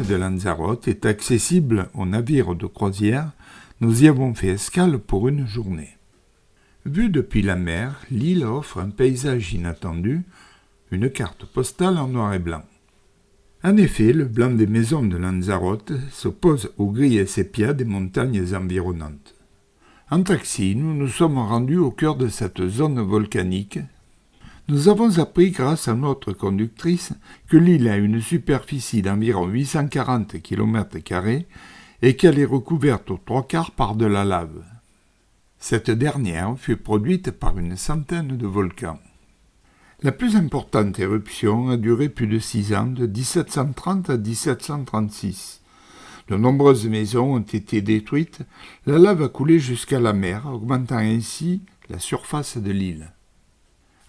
de Lanzarote est accessible aux navires de croisière. Nous y avons fait escale pour une journée. Vue depuis la mer, l'île offre un paysage inattendu, une carte postale en noir et blanc. En effet, le blanc des maisons de Lanzarote s'oppose au gris et sépia des montagnes environnantes. En taxi, nous nous sommes rendus au cœur de cette zone volcanique. Nous avons appris grâce à notre conductrice que l'île a une superficie d'environ 840 km² et qu'elle est recouverte aux 3/4 par de la lave. Cette dernière fut produite par une centaine de volcans. La plus importante éruption a duré plus de 6 ans, de 1730 à 1736. De nombreuses maisons ont été détruites, la lave a coulé jusqu'à la mer, augmentant ainsi la surface de l'île.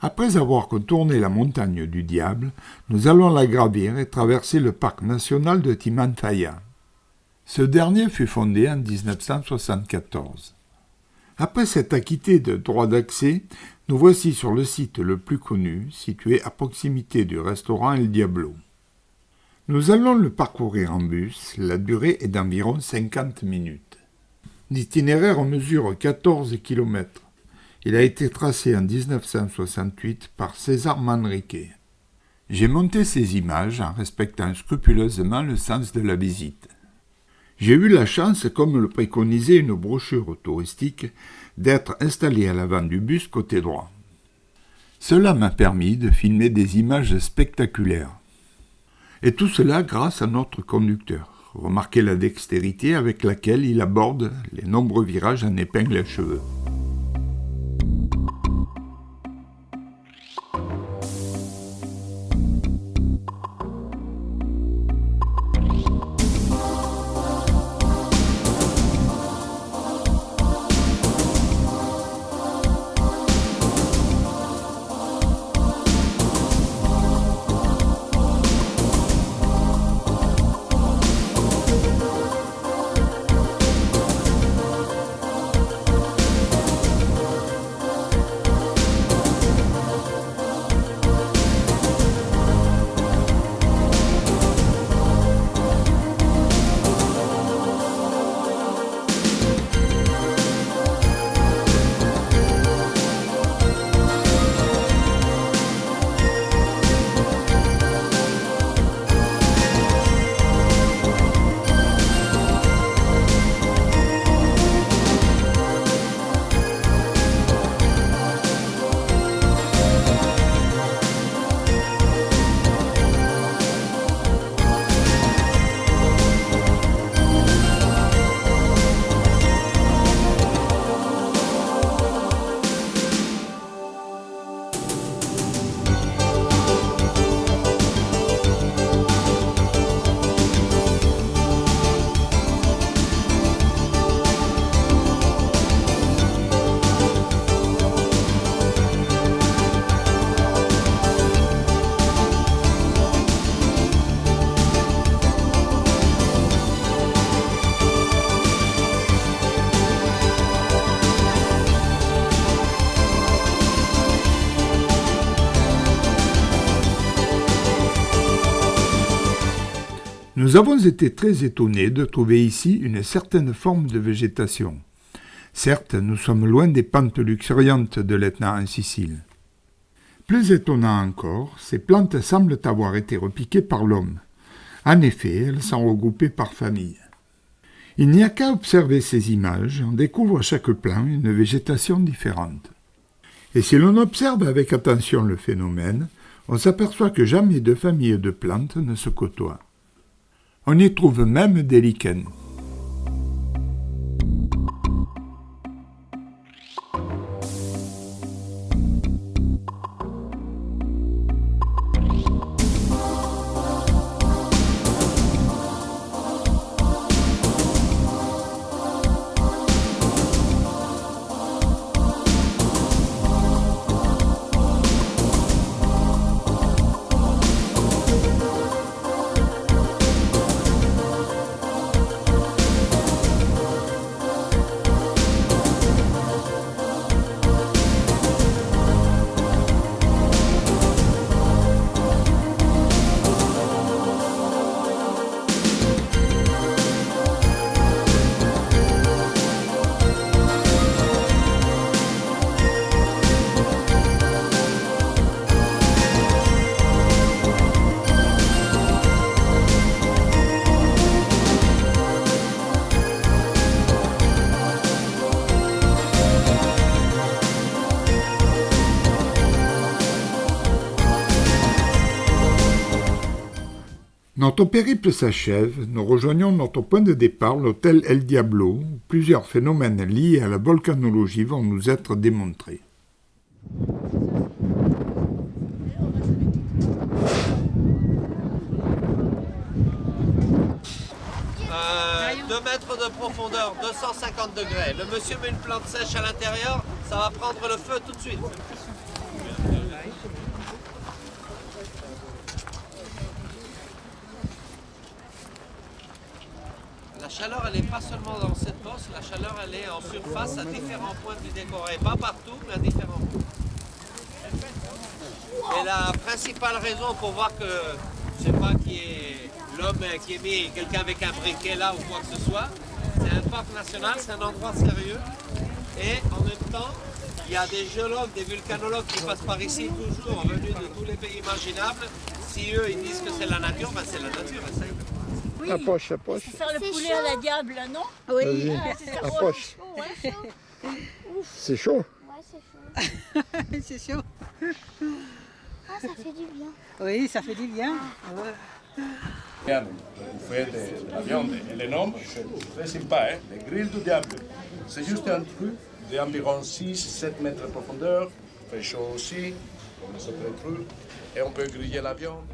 Après avoir contourné la montagne du Diable, nous allons la gravir et traverser le parc national de Timanfaya. Ce dernier fut fondé en 1974. Après s'être acquitté de droits d'accès, nous voici sur le site le plus connu, situé à proximité du restaurant El Diablo. Nous allons le parcourir en bus, la durée est d'environ 50 minutes. L'itinéraire mesure 14 km. Il a été tracé en 1968 par César Manrique. J'ai monté ces images en respectant scrupuleusement le sens de la visite. J'ai eu la chance, comme le préconisait une brochure touristique, d'être installé à l'avant du bus côté droit. Cela m'a permis de filmer des images spectaculaires. Et tout cela grâce à notre conducteur. Remarquez la dextérité avec laquelle il aborde les nombreux virages en épingle à cheveux. Nous avons été très étonnés de trouver ici une certaine forme de végétation. Certes, nous sommes loin des pentes luxuriantes de l'Etna en Sicile. Plus étonnant encore, ces plantes semblent avoir été repiquées par l'homme. En effet, elles sont regroupées par famille. Il n'y a qu'à observer ces images, on découvre à chaque plan une végétation différente. Et si l'on observe avec attention le phénomène, on s'aperçoit que jamais deux familles de plantes ne se côtoient. On y trouve même des lichens. Notre périple s'achève, nous rejoignons notre point de départ, l'hôtel El Diablo, où plusieurs phénomènes liés à la volcanologie vont nous être démontrés. 2 mètres de profondeur, 250 degrés. Le monsieur met une plante sèche à l'intérieur, ça va prendre le feu tout de suite. La chaleur, elle n'est pas seulement dans cette fosse, la chaleur, elle est en surface à différents points du décor. Et pas partout, mais à différents points. Et la principale raison pour voir que, je ne sais pas qui est l'homme qui est mis, quelqu'un avec un briquet là ou quoi que ce soit, c'est un parc national, c'est un endroit sérieux. Et en même temps, il y a des géologues, des vulcanologues qui passent par ici, toujours venus de tous les pays imaginables. Si eux, ils disent que c'est la nature, ben c'est la nature. Oui. Approche. C'est faire le poulet à la diable, non? Oui. C'est ça. Approche. Ouais, C'est chaud. Ouais, c'est chaud. C'est chaud. Ah, ça fait du bien. Oui, ça fait du bien. Ouais. On fait de la viande et les noms, c'est très sympa, hein? Les grilles du diable. C'est juste un truc d'environ 6-7 mètres de profondeur, fait chaud aussi, comme les autres trucs, et on peut griller la viande.